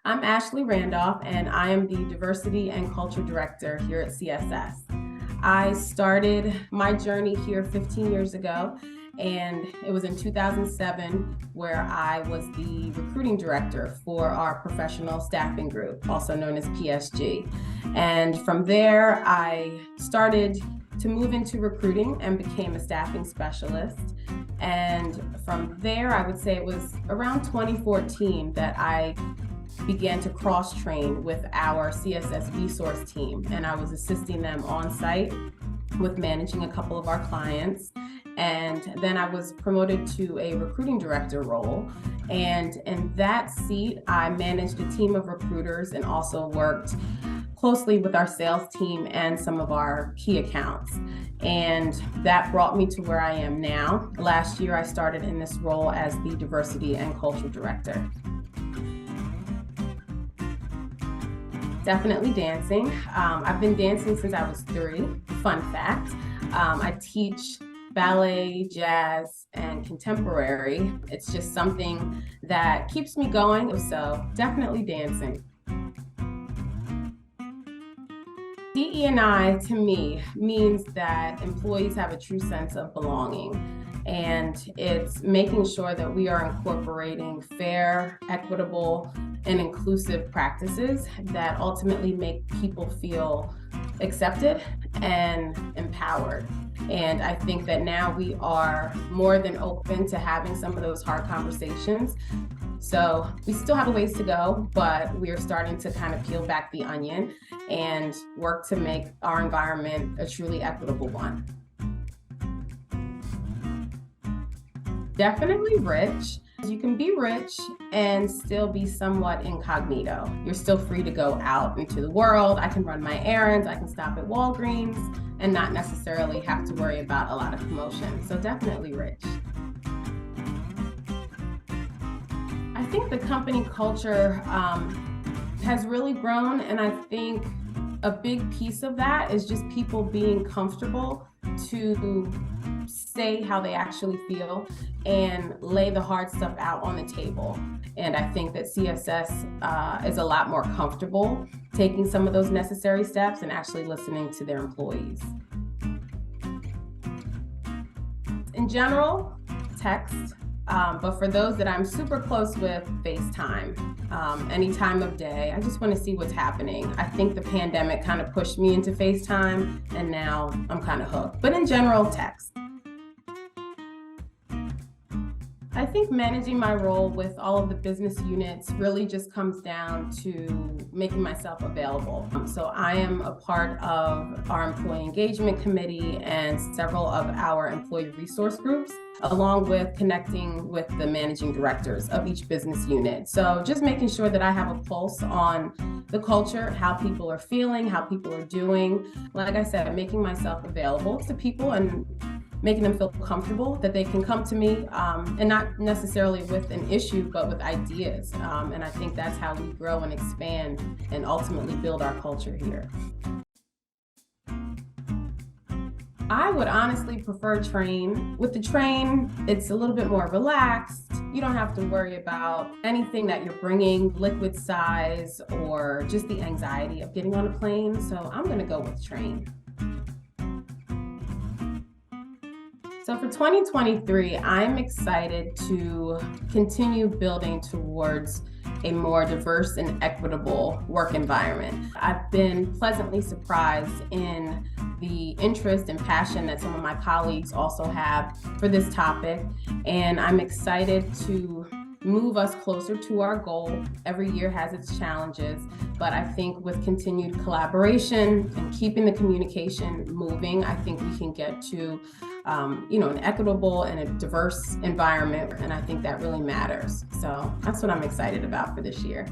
I'm Ashley Randolph, and I am the Diversity and Culture Director here at CSS. I started my journey here 15 years ago, and it was in 2007 where I was the recruiting director for our professional staffing group, also known as PSG. And from there, I started to move into recruiting and became a staffing specialist. And from there, I would say it was around 2014 that I began to cross-train with our CSS resource team, and I was assisting them on site with managing a couple of our clients. And then I was promoted to a recruiting director role, and in that seat I managed a team of recruiters and also worked closely with our sales team and some of our key accounts. And that brought me to where I am now. Last year I started in this role as the diversity and culture director. Definitely dancing. I've been dancing since I was 3. Fun fact. I teach ballet, jazz, and contemporary. It's just something that keeps me going, so definitely dancing. DE&I to me means that employees have a true sense of belonging. And it's making sure that we are incorporating fair, equitable, and inclusive practices that ultimately make people feel accepted and empowered. And I think that now we are more than open to having some of those hard conversations. So we still have a ways to go, but we are starting to kind of peel back the onion and work to make our environment a truly equitable one. Definitely rich. You can be rich and still be somewhat incognito. You're still free to go out into the world. I can run my errands, I can stop at Walgreens and not necessarily have to worry about a lot of commotion. So definitely rich. I think the company culture has really grown, and I think a big piece of that is just people being comfortable to say how they actually feel and lay the hard stuff out on the table. And I think that CSS is a lot more comfortable taking some of those necessary steps and actually listening to their employees. In general, text, but for those that I'm super close with, FaceTime. Any time of day. I just want to see what's happening. I think the pandemic kind of pushed me into FaceTime, and now I'm kind of hooked. But in general, text. I think managing my role with all of the business units really just comes down to making myself available. So I am a part of our employee engagement committee and several of our employee resource groups, along with connecting with the managing directors of each business unit. So just making sure that I have a pulse on the culture, how people are feeling, how people are doing. Like I said, making myself available to people and making them feel comfortable that they can come to me, and not necessarily with an issue, but with ideas. And I think that's how we grow and expand and ultimately build our culture here. I would honestly prefer train. With the train, it's a little bit more relaxed. You don't have to worry about anything that you're bringing, liquid size, or just the anxiety of getting on a plane. So I'm gonna go with train. So for 2023, I'm excited to continue building towards a more diverse and equitable work environment. I've been pleasantly surprised in the interest and passion that some of my colleagues also have for this topic, and I'm excited to move us closer to our goal. Every year has its challenges, but I think with continued collaboration and keeping the communication moving, I think we can get to an equitable and a diverse environment, and I think that really matters. So that's what I'm excited about for this year.